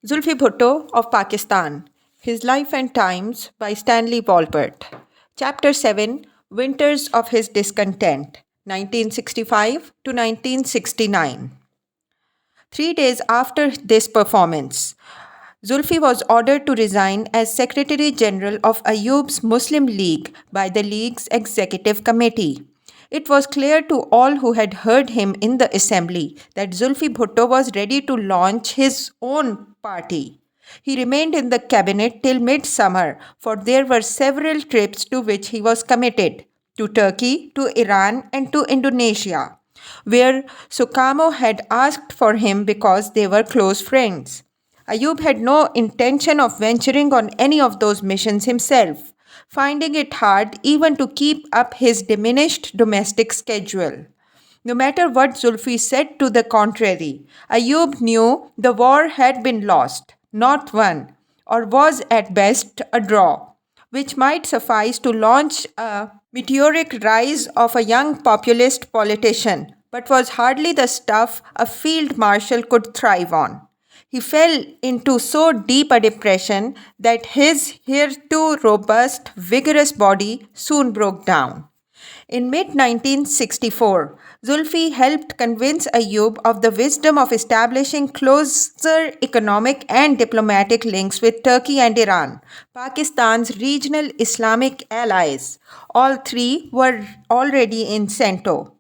Zulfi Bhutto of Pakistan, His Life and Times by Stanley Wolpert. Chapter 7, Winters of His Discontent, 1965 to 1969. 3 days after this performance, Zulfi was ordered to resign as Secretary General of Ayub's Muslim League by the League's Executive Committee. It was clear to all who had heard him in the assembly that Zulfi Bhutto was ready to launch his own party. He remained in the cabinet till midsummer, for there were several trips to which he was committed to Turkey, to Iran, and to Indonesia, where Sukarno had asked for him because they were close friends. Ayub had no intention of venturing on any of those missions himself, finding it hard even to keep up his diminished domestic schedule. No matter what Zulfi said to the contrary, Ayub knew the war had been lost, not won, or was at best a draw, which might suffice to launch a meteoric rise of a young populist politician, but was hardly the stuff a field marshal could thrive on. He fell into so deep a depression that his hitherto robust, vigorous body soon broke down. In mid 1964, Zulfi helped convince Ayub of the wisdom of establishing closer economic and diplomatic links with Turkey and Iran, Pakistan's regional Islamic allies. All three were already in CENTO.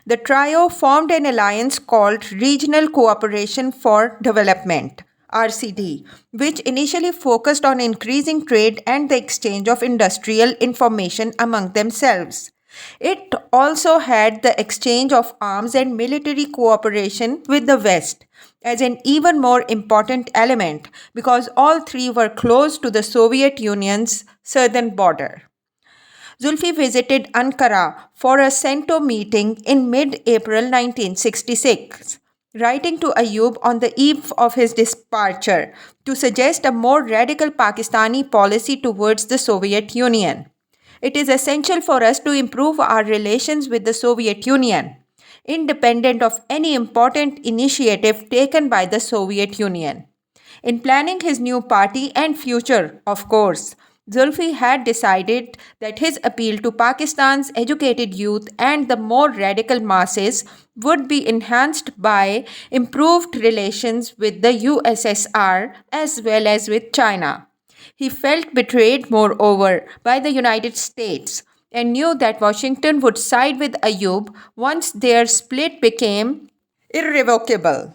The trio formed an alliance called Regional Cooperation for Development, RCD, which initially focused on increasing trade and the exchange of industrial information among themselves. It also had the exchange of arms and military cooperation with the West as an even more important element because all three were close to the Soviet Union's southern border. Zulfi visited Ankara for a CENTO meeting in mid-April 1966, writing to Ayub on the eve of his departure to suggest a more radical Pakistani policy towards the Soviet Union. It is essential for us to improve our relations with the Soviet Union, independent of any important initiative taken by the Soviet Union. In planning his new party and future, of course, Zulfi had decided that his appeal to Pakistan's educated youth and the more radical masses would be enhanced by improved relations with the USSR as well as with China. He felt betrayed, moreover, by the United States and knew that Washington would side with Ayub once their split became irrevocable.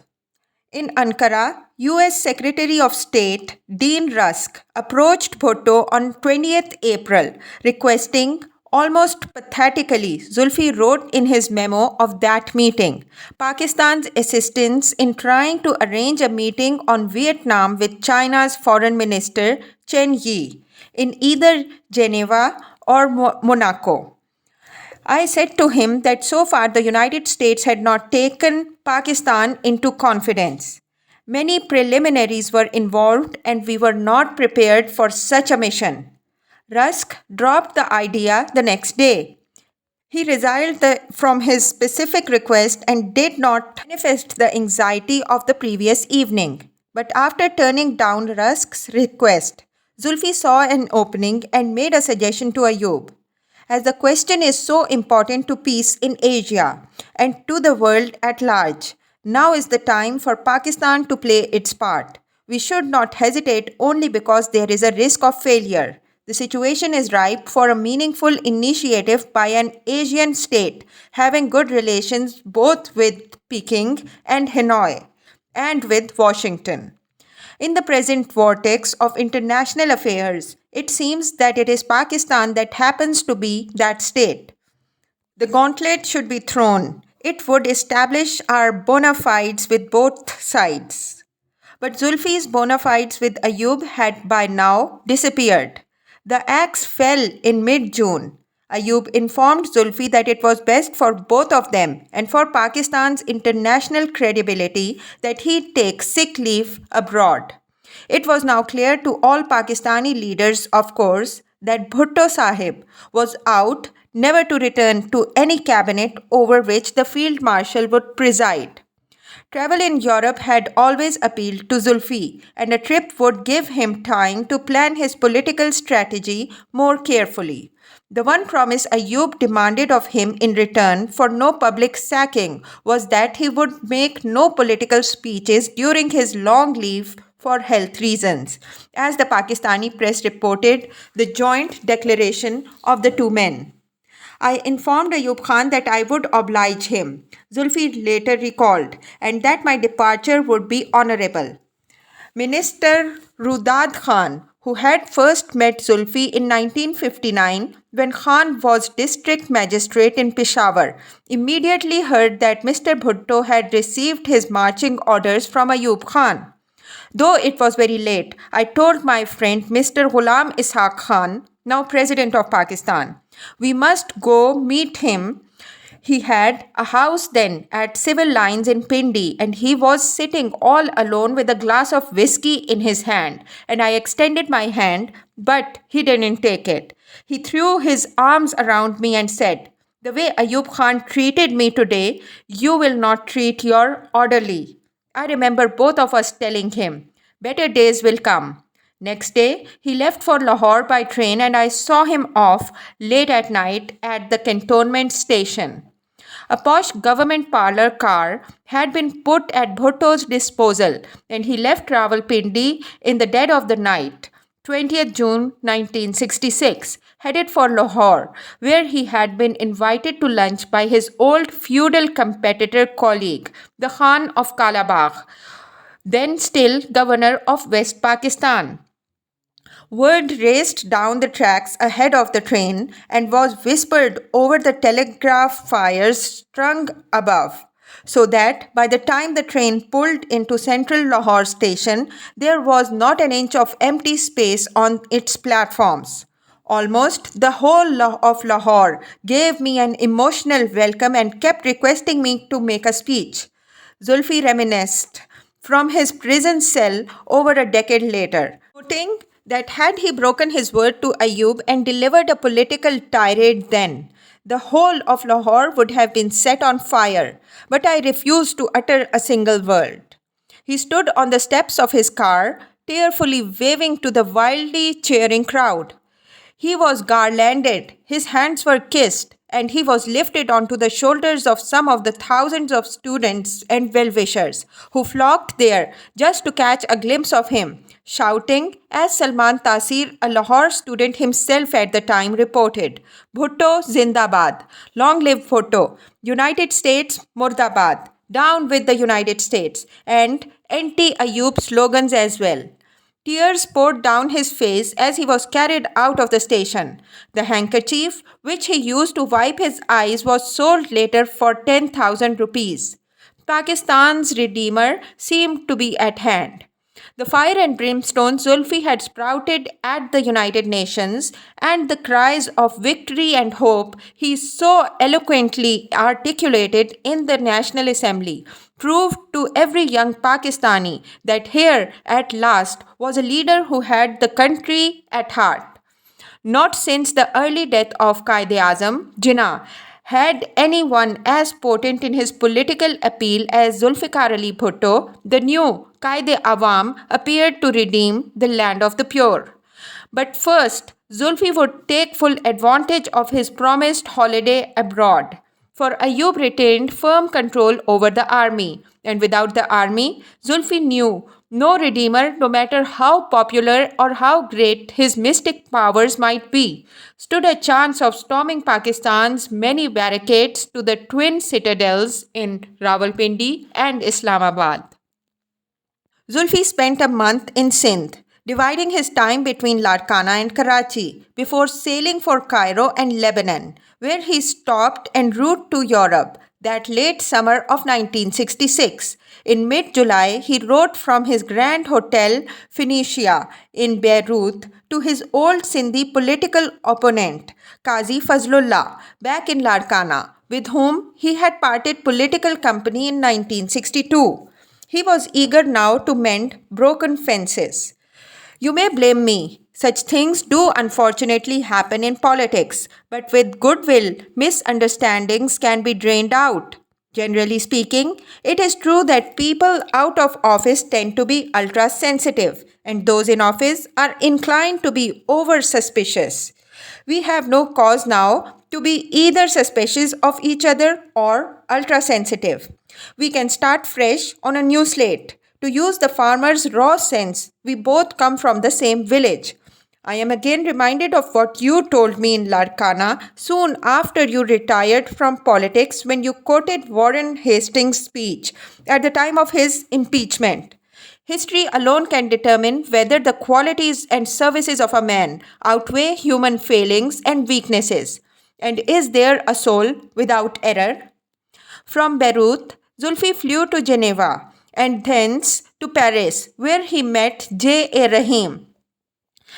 In Ankara, US Secretary of State Dean Rusk approached Bhutto on 20th April, requesting, almost pathetically, Zulfi wrote in his memo of that meeting, Pakistan's assistance in trying to arrange a meeting on Vietnam with China's Foreign Minister Chen Yi in either Geneva or Monaco. I said to him that so far the United States had not taken Pakistan into confidence. Many preliminaries were involved and we were not prepared for such a mission. Rusk dropped the idea the next day. He resiled from his specific request and did not manifest the anxiety of the previous evening. But after turning down Rusk's request, Zulfi saw an opening and made a suggestion to Ayub. As the question is so important to peace in Asia and to the world at large, now is the time for Pakistan to play its part. We should not hesitate only because there is a risk of failure. The situation is ripe for a meaningful initiative by an Asian state having good relations both with Peking and Hanoi and with Washington. In the present vortex of international affairs, it seems that it is Pakistan that happens to be that state. The gauntlet should be thrown. It would establish our bona fides with both sides. But Zulfi's bona fides with Ayub had by now disappeared. The axe fell in mid-June. Ayub informed Zulfi that it was best for both of them and for Pakistan's international credibility that he take sick leave abroad. It was now clear to all Pakistani leaders, of course, that Bhutto Sahib was out, never to return to any cabinet over which the field marshal would preside. Travel in Europe had always appealed to Zulfi, and a trip would give him time to plan his political strategy more carefully. The one promise Ayub demanded of him in return for no public sacking was that he would make no political speeches during his long leave for health reasons. As the Pakistani press reported, the joint declaration of the two men. I informed Ayub Khan that I would oblige him, Zulfi later recalled, and that my departure would be honorable. Minister Rudad Khan, who had first met Zulfi in 1959 when Khan was district magistrate in Peshawar, immediately heard that Mr. Bhutto had received his marching orders from Ayub Khan. Though it was very late, I told my friend Mr. Ghulam Ishaq Khan, now President of Pakistan, we must go meet him. He had a house then at Civil Lines in Pindi, and he was sitting all alone with a glass of whiskey in his hand, and I extended my hand, but he didn't take it. He threw his arms around me and said, "The way Ayub Khan treated me today, you will not treat your orderly." I remember both of us telling him, "Better days will come." Next day, he left for Lahore by train, and I saw him off late at night at the cantonment station. A posh government parlour car had been put at Bhutto's disposal, and he left Rawalpindi in the dead of the night, 20th June 1966, headed for Lahore, where he had been invited to lunch by his old feudal competitor colleague, the Khan of Kalabagh, then still governor of West Pakistan. Word raced down the tracks ahead of the train and was whispered over the telegraph wires strung above, so that by the time the train pulled into central Lahore station, there was not an inch of empty space on its platforms. Almost the whole of Lahore gave me an emotional welcome and kept requesting me to make a speech. Zulfi reminisced from his prison cell over a decade later, noting that had he broken his word to Ayub and delivered a political tirade then, the whole of Lahore would have been set on fire, but I refused to utter a single word. He stood on the steps of his car, tearfully waving to the wildly cheering crowd. He was garlanded, his hands were kissed, and he was lifted onto the shoulders of some of the thousands of students and well-wishers who flocked there just to catch a glimpse of him, shouting, as Salman Tasir, a Lahore student himself at the time, reported, "Bhutto Zindabad, long live Bhutto, United States Murdabad, down with the United States," and anti-Ayub slogans as well. Tears poured down his face as he was carried out of the station. The handkerchief, which he used to wipe his eyes, was sold later for 10,000 rupees. Pakistan's redeemer seemed to be at hand. The fire and brimstone Zulfi had sprouted at the United Nations, and the cries of victory and hope he so eloquently articulated in the National Assembly, proved to every young Pakistani that here at last was a leader who had the country at heart. Not since the early death of Quaid-e-Azam, Jinnah, had anyone as potent in his political appeal as Zulfikar Ali Bhutto, the new Quaid-e-Awam appeared to redeem the land of the pure. But first, Zulfi would take full advantage of his promised holiday abroad. For Ayub retained firm control over the army, and without the army, Zulfi knew no redeemer, no matter how popular or how great his mystic powers might be, stood a chance of storming Pakistan's many barricades to the twin citadels in Rawalpindi and Islamabad. Zulfi spent a month in Sindh, dividing his time between Larkana and Karachi, before sailing for Cairo and Lebanon, where he stopped en route to Europe that late summer of 1966. In mid-July, he wrote from his grand hotel Phoenicia in Beirut to his old Sindhi political opponent, Qazi Fazlullah, back in Larkana, with whom he had parted political company in 1962. He was eager now to mend broken fences. "You may blame me. Such things do unfortunately happen in politics, but with goodwill, misunderstandings can be drained out," Generally speaking, it is true that people out of office tend to be ultra sensitive, and those in office are inclined to be over suspicious. We have no cause now to be either suspicious of each other or ultra sensitive. We can start fresh on a new slate. To use the farmer's raw sense, we both come from the same village. I am again reminded of what you told me in Larkana soon after you retired from politics when you quoted Warren Hastings' speech at the time of his impeachment. History alone can determine whether the qualities and services of a man outweigh human failings and weaknesses. And is there a soul without error? From Beirut, Zulfi flew to Geneva and thence to Paris, where he met J. A. Rahim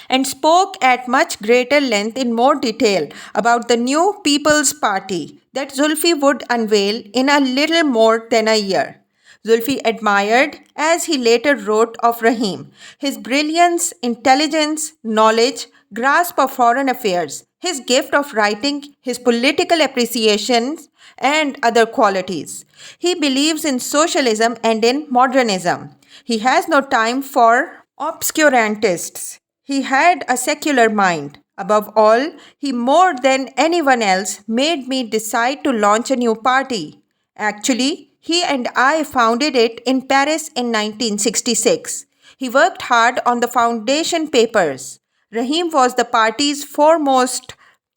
and spoke at much greater length in more detail about the new People's Party that Zulfi would unveil in a little more than a year. Zulfi admired, as he later wrote of Rahim, his brilliance, intelligence, knowledge, grasp of foreign affairs, his gift of writing, his political appreciations, and other qualities. He believes in socialism and in modernism. He has no time for obscurantists. He had a secular mind. Above all, he more than anyone else made me decide to launch a new party. Actually, he and I founded it in Paris in 1966. He worked hard on the foundation papers. Rahim was the party's foremost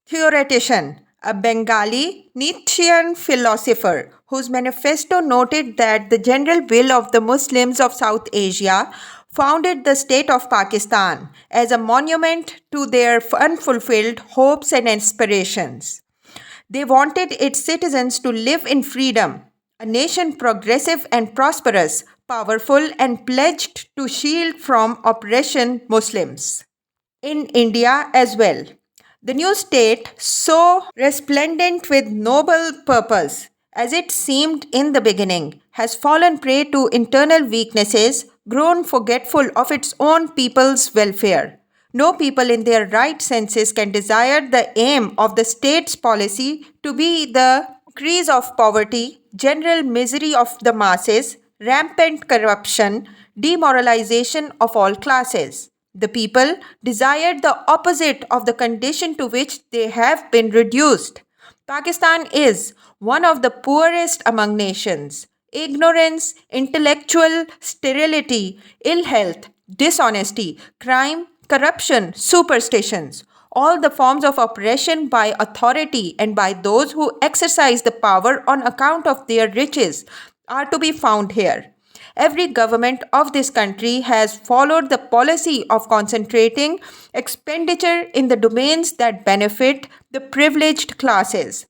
theoretician, a Bengali Nietzschean philosopher whose manifesto noted that the general will of the Muslims of South Asia founded the state of Pakistan as a monument to their unfulfilled hopes and aspirations. They wanted its citizens to live in freedom, a nation progressive and prosperous, powerful and pledged to shield from oppression Muslims. In India as well. The new state, so resplendent with noble purpose as it seemed in the beginning, has fallen prey to internal weaknesses, grown forgetful of its own people's welfare. No people in their right senses can desire the aim of the state's policy to be the increase of poverty, general misery of the masses, rampant corruption, demoralization of all classes. The people desired the opposite of the condition to which they have been reduced. Pakistan is one of the poorest among nations. Ignorance, intellectual sterility, ill health, dishonesty, crime, corruption, superstitions, all the forms of oppression by authority and by those who exercise the power on account of their riches are to be found here. Every government of this country has followed the policy of concentrating expenditure in the domains that benefit the privileged classes.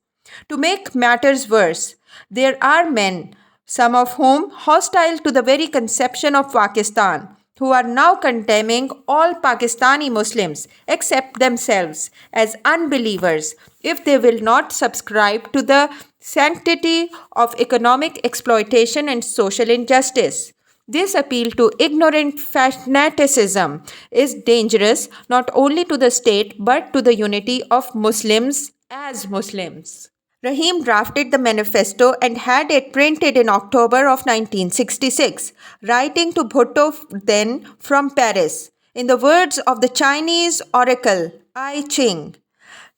To make matters worse, there are men, some of whom hostile to the very conception of Pakistan, who are now condemning all Pakistani Muslims except themselves as unbelievers if they will not subscribe to the sanctity of economic exploitation and social injustice. This appeal to ignorant fanaticism is dangerous not only to the state but to the unity of Muslims as Muslims. Rahim drafted the manifesto and had it printed in October of 1966, writing to Bhutto then from Paris. In the words of the Chinese oracle, I Ching,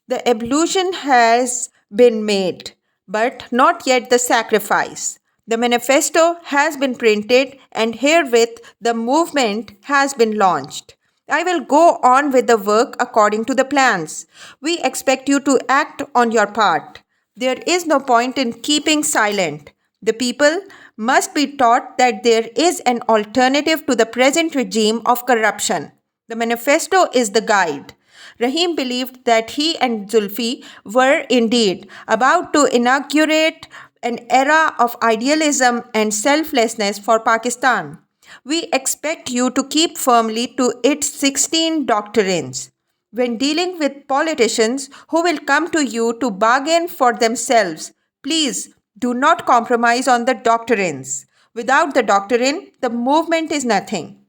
the ablution has been made, but not yet the sacrifice. The manifesto has been printed and herewith the movement has been launched. I will go on with the work according to the plans. We expect you to act on your part. There is no point in keeping silent. The people must be taught that there is an alternative to the present regime of corruption. The manifesto is the guide. Rahim believed that he and Zulfi were indeed about to inaugurate an era of idealism and selflessness for Pakistan. We expect you to keep firmly to its 16 doctrines. When dealing with politicians who will come to you to bargain for themselves, please do not compromise on the doctrines. Without the doctrine, the movement is nothing.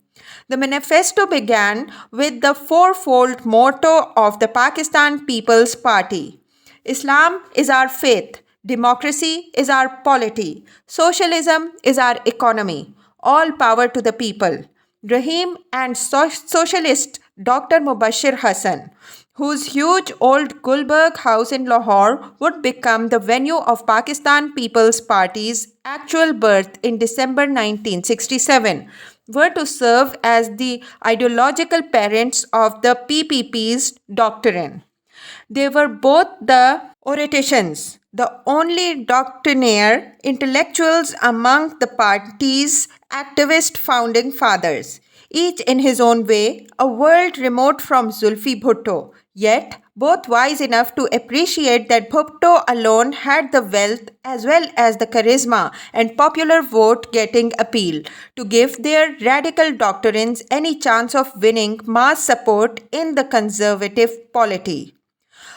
The manifesto began with the fourfold motto of the Pakistan People's Party. Islam is our faith, Democracy is our polity. Socialism is our economy. All power to the people. Rahim and socialist Dr. Mubashir Hassan, whose huge old Gulberg house in Lahore would become the venue of Pakistan People's Party's actual birth in December 1967, were to serve as the ideological parents of the PPP's doctrine. They were both the oraticians, the only doctrinaire intellectuals among the party's activist founding fathers, each in his own way a world remote from Zulfi Bhutto, yet both wise enough to appreciate that Bhutto alone had the wealth as well as the charisma and popular vote getting appeal to give their radical doctrines any chance of winning mass support in the conservative polity.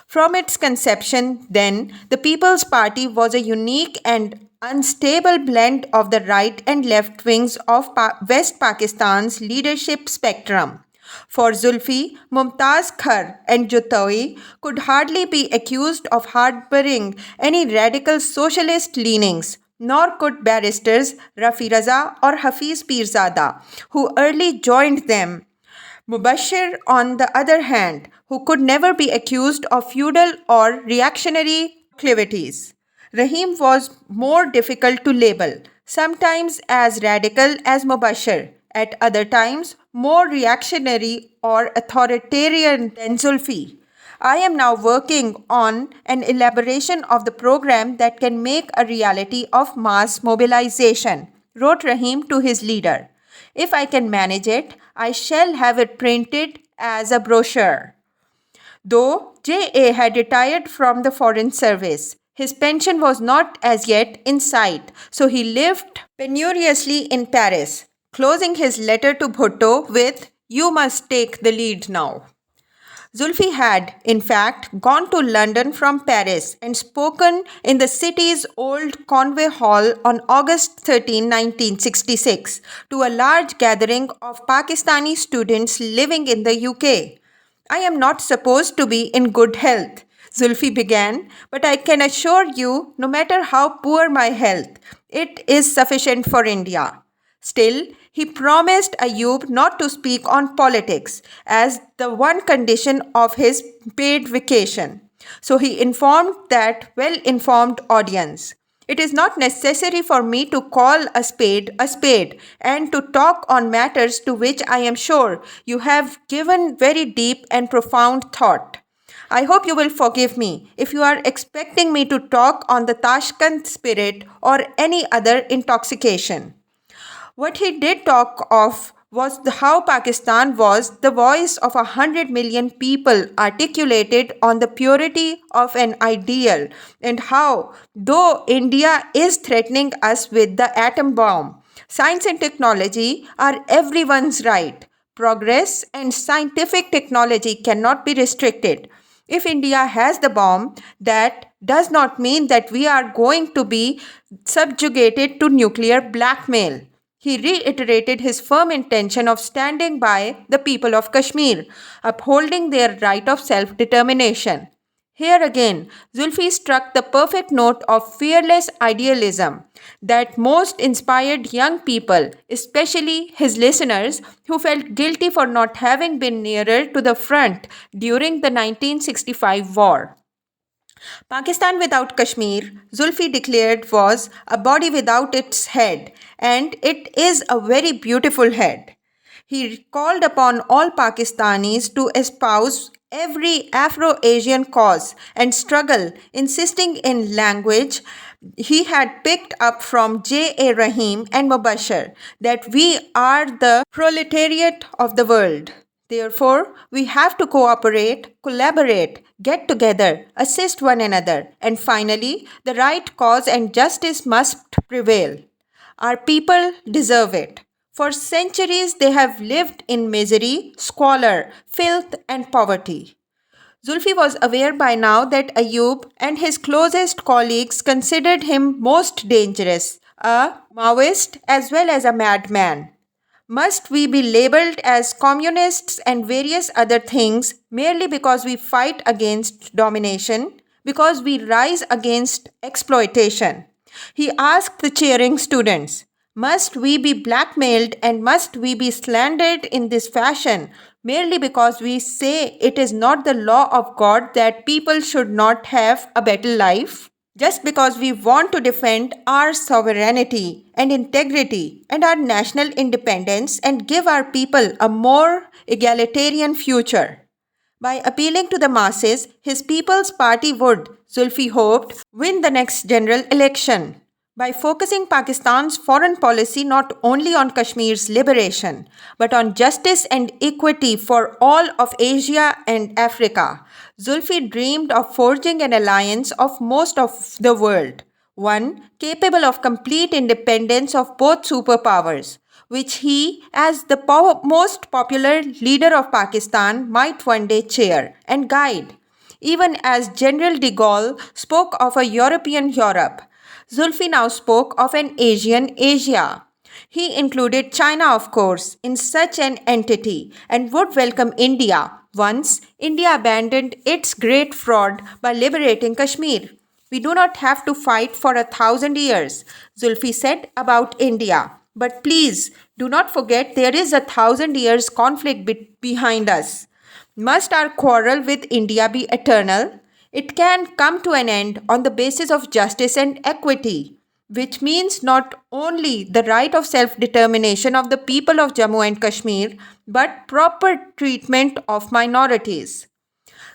From its conception, then, the People's Party was a unique and unstable blend of the right and left wings of West Pakistan's leadership spectrum. For Zulfi, Mumtaz Khar and Jutoi could hardly be accused of harboring any radical socialist leanings, nor could barristers Rafi Raza or Hafiz Pirzada, who early joined them. Mubashir, on the other hand, who could never be accused of feudal or reactionary proclivities. Rahim was more difficult to label, sometimes as radical as Mubashir, at other times more reactionary or authoritarian than Zulfi. I am now working on an elaboration of the program that can make a reality of mass mobilization, wrote Rahim to his leader. If I can manage it, I shall have it printed as a brochure. Though J.A. had retired from the Foreign Service, his pension was not as yet in sight, so he lived penuriously in Paris, closing his letter to Bhutto with, "You must take the lead now." Zulfi had, in fact, gone to London from Paris and spoken in the city's old Conway Hall on August 13, 1966, to a large gathering of Pakistani students living in the UK. "I am not supposed to be in good health," Zulfi began, "but I can assure you, no matter how poor my health, it is sufficient for India." Still, he promised Ayub not to speak on politics as the one condition of his paid vacation. So he informed that well-informed audience. "It is not necessary for me to call a spade and to talk on matters to which I am sure you have given very deep and profound thought. I hope you will forgive me if you are expecting me to talk on the Tashkent spirit or any other intoxication." What he did talk of was how Pakistan was the voice of 100 million people articulated on the purity of an ideal, and how, though India is threatening us with the atom bomb, science and technology are everyone's right. Progress and scientific technology cannot be restricted. If India has the bomb, that does not mean that we are going to be subjugated to nuclear blackmail. He reiterated his firm intention of standing by the people of Kashmir, upholding their right of self-determination. Here again, Zulfi struck the perfect note of fearless idealism that most inspired young people, especially his listeners, who felt guilty for not having been nearer to the front during the 1965 war. Pakistan without Kashmir, Zulfi declared, was a body without its head, and it is a very beautiful head. He called upon all Pakistanis to espouse every Afro-Asian cause and struggle, insisting in language he had picked up from J.A. Rahim and Mubashir that we are the proletariat of the world. Therefore, we have to cooperate, collaborate, get together, assist one another, and finally, the right cause and justice must prevail. Our people deserve it. For centuries, they have lived in misery, squalor, filth, and poverty. Zulfi was aware by now that Ayub and his closest colleagues considered him most dangerous, a Maoist as well as a madman. Must we be labeled as communists and various other things merely because we fight against domination? because we rise against exploitation. He asked the cheering students, must we be blackmailed and must we be slandered in this fashion merely because we say it is not the law of God that people should not have a better life? Just because we want to defend our sovereignty and integrity and our national independence and give our people a more egalitarian future. By appealing to the masses, his People's Party would, Zulfi hoped, win the next general election. By focusing Pakistan's foreign policy not only on Kashmir's liberation, but on justice and equity for all of Asia and Africa, Zulfi dreamed of forging an alliance of most of the world, one capable of complete independence of both superpowers, which he, as the most popular leader of Pakistan, might one day chair and guide. Even as General de Gaulle spoke of a European Europe, Zulfi now spoke of an Asian Asia. He included China, of course, in such an entity and would welcome India once India abandoned its great fraud by liberating Kashmir. We do not have to fight for 1,000 years, Zulfi said about India. But please do not forget there is 1,000 years conflict behind us. Must our quarrel with India be eternal? It can come to an end on the basis of justice and equity, which means not only the right of self-determination of the people of Jammu and Kashmir, but proper treatment of minorities.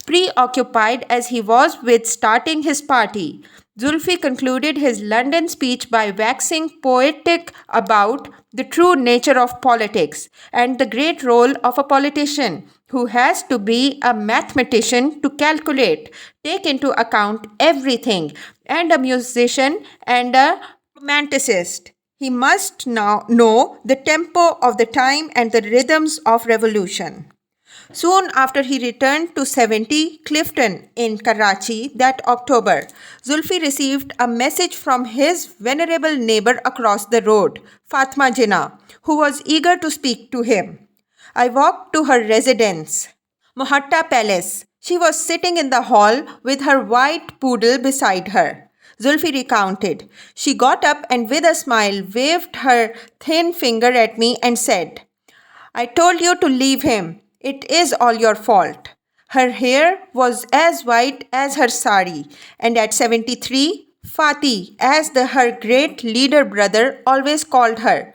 Preoccupied as he was with starting his party, Zulfi concluded his London speech by waxing poetic about the true nature of politics and the great role of a politician who has to be a mathematician to calculate, take into account everything, and a musician and a romanticist. He must now know the tempo of the time and the rhythms of revolution. Soon after he returned to 70 Clifton in Karachi that October, Zulfi received a message from his venerable neighbor across the road, Fatma Jinnah, who was eager to speak to him. I walked to her residence, Mohatta Palace. She was sitting in the hall with her white poodle beside her. Zulfi recounted. She got up and with a smile waved her thin finger at me and said, I told you to leave him. It is all your fault. Her hair was as white as her sari, and at 73, Fatih, as her great leader brother always called her,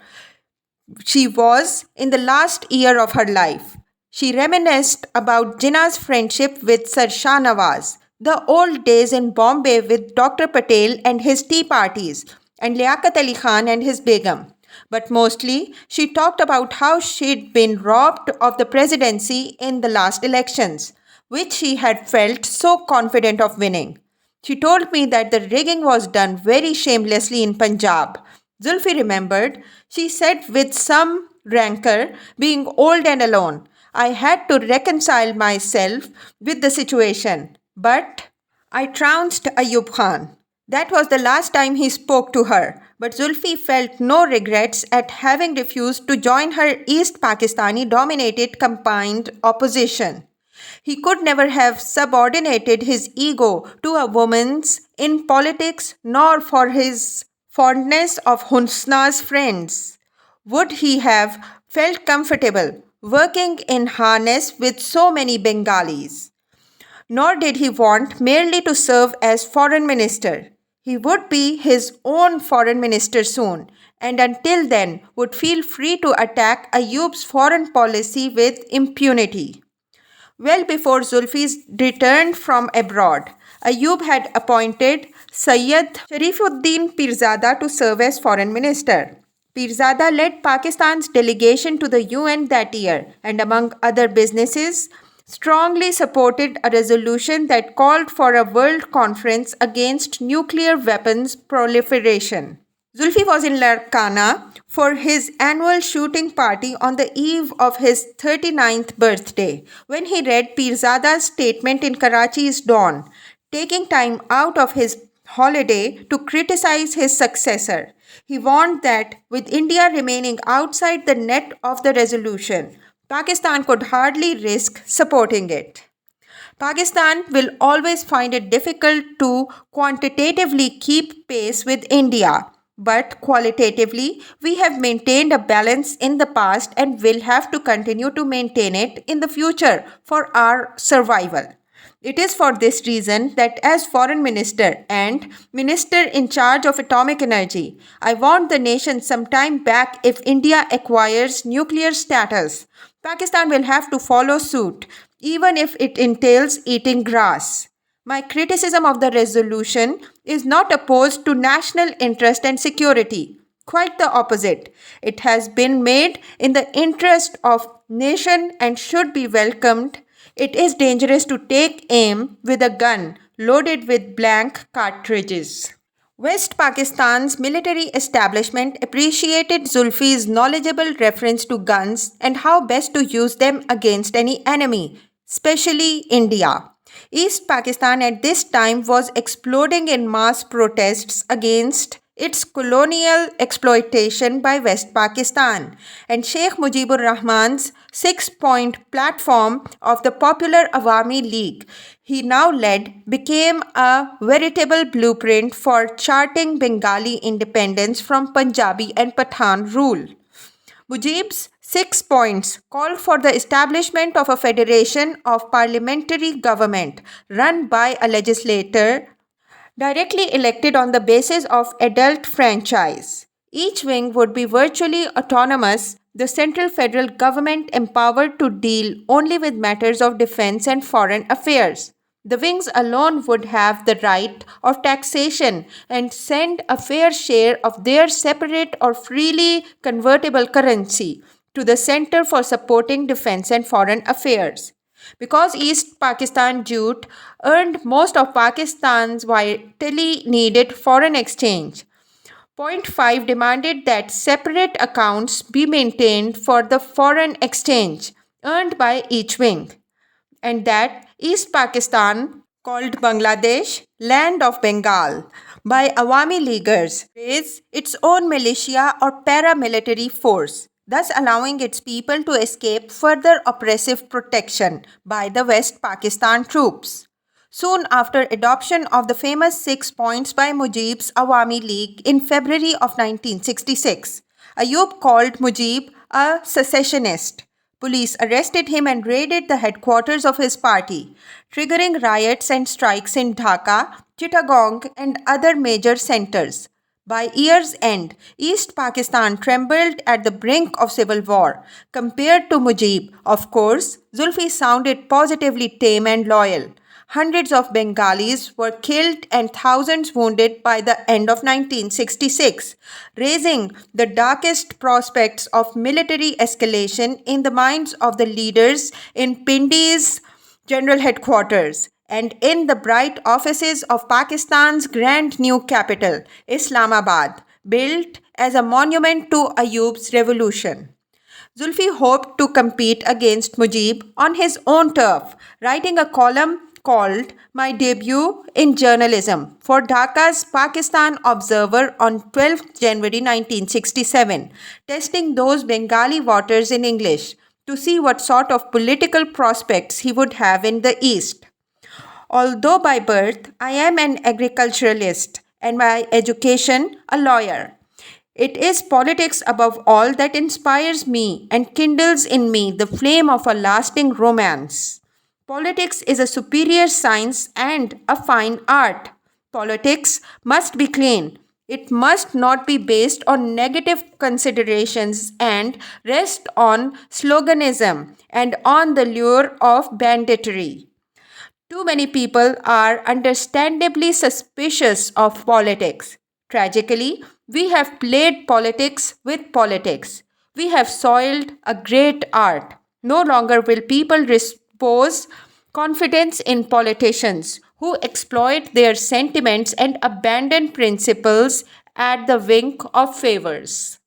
she was in the last year of her life. She reminisced about Jinnah's friendship with Sir Shah Nawaz, the old days in Bombay with Dr. Patel and his tea parties, and Liaquat Ali Khan and his Begum. But mostly, she talked about how she'd been robbed of the presidency in the last elections, which she had felt so confident of winning. She told me that the rigging was done very shamelessly in Punjab. Zulfi remembered, she said with some rancor, being old and alone. I had to reconcile myself with the situation, but I trounced Ayub Khan. That was the last time he spoke to her, but Zulfi felt no regrets at having refused to join her East Pakistani-dominated combined opposition. He could never have subordinated his ego to a woman's in politics, nor for his fondness of Husna's friends would he have felt comfortable working in harness with so many Bengalis. Nor did he want merely to serve as foreign minister. He would be his own foreign minister soon, and until then would feel free to attack Ayub's foreign policy with impunity. Well before Zulfi's return from abroad, Ayub had appointed Sayyid Sharifuddin Pirzada to serve as foreign minister. Pirzada led Pakistan's delegation to the UN that year and among other businesses, strongly supported a resolution that called for a world conference against nuclear weapons proliferation. Zulfi was in Larkana for his annual shooting party on the eve of his 39th birthday when he read Pirzada's statement in Karachi's Dawn, taking time out of his holiday to criticize his successor. He warned that with India remaining outside the net of the resolution, Pakistan could hardly risk supporting it. Pakistan will always find it difficult to quantitatively keep pace with India. But qualitatively, we have maintained a balance in the past and will have to continue to maintain it in the future for our survival. It is for this reason that, as Foreign Minister and Minister in charge of atomic energy, I warned the nation some time back if India acquires nuclear status, Pakistan will have to follow suit, even if it entails eating grass. My criticism of the resolution is not opposed to national interest and security. Quite the opposite. It has been made in the interest of nation and should be welcomed. It is dangerous to take aim with a gun loaded with blank cartridges. West Pakistan's military establishment appreciated Zulfi's knowledgeable reference to guns and how best to use them against any enemy, especially India. East Pakistan at this time was exploding in mass protests against its colonial exploitation by West Pakistan, and Sheikh Mujibur Rahman's 6-point platform of the Popular Awami League he now led became a veritable blueprint for charting Bengali independence from Punjabi and Pathan rule. Mujib's 6 points called for the establishment of a federation of parliamentary government run by a legislator directly elected on the basis of adult franchise. Each wing would be virtually autonomous, the central federal government empowered to deal only with matters of defense and foreign affairs. The wings alone would have the right of taxation and send a fair share of their separate or freely convertible currency to the Center for Supporting Defense and Foreign Affairs. Because East Pakistan Jute earned most of Pakistan's vitally needed foreign exchange, Point 5 demanded that separate accounts be maintained for the foreign exchange earned by each wing, and that East Pakistan, called Bangladesh, land of Bengal, by Awami Leaguers, raise its own militia or paramilitary force, thus allowing its people to escape further oppressive protection by the West Pakistan troops. Soon after adoption of the famous 6 points by Mujib's Awami League in February of 1966, Ayub called Mujib a secessionist. Police arrested him and raided the headquarters of his party, triggering riots and strikes in Dhaka, Chittagong, and other major centers. By year's end, East Pakistan trembled at the brink of civil war. Compared to Mujib, of course, Zulfi sounded positively tame and loyal. Hundreds of Bengalis were killed and thousands wounded by the end of 1966, raising the darkest prospects of military escalation in the minds of the leaders in Pindi's general headquarters and in the bright offices of Pakistan's grand new capital, Islamabad, built as a monument to Ayub's revolution. Zulfi hoped to compete against Mujib on his own turf, writing a column called My Debut in Journalism for Dhaka's Pakistan Observer on 12 January 1967, testing those Bengali voters in English to see what sort of political prospects he would have in the East. Although by birth I am an agriculturalist and by education a lawyer, it is politics above all that inspires me and kindles in me the flame of a lasting romance. Politics is a superior science and a fine art. Politics must be clean. It must not be based on negative considerations and rest on sloganism and on the lure of banditry. Too many people are understandably suspicious of politics. Tragically, we have played politics with politics. We have soiled a great art. No longer will people repose confidence in politicians who exploit their sentiments and abandon principles at the wink of favors.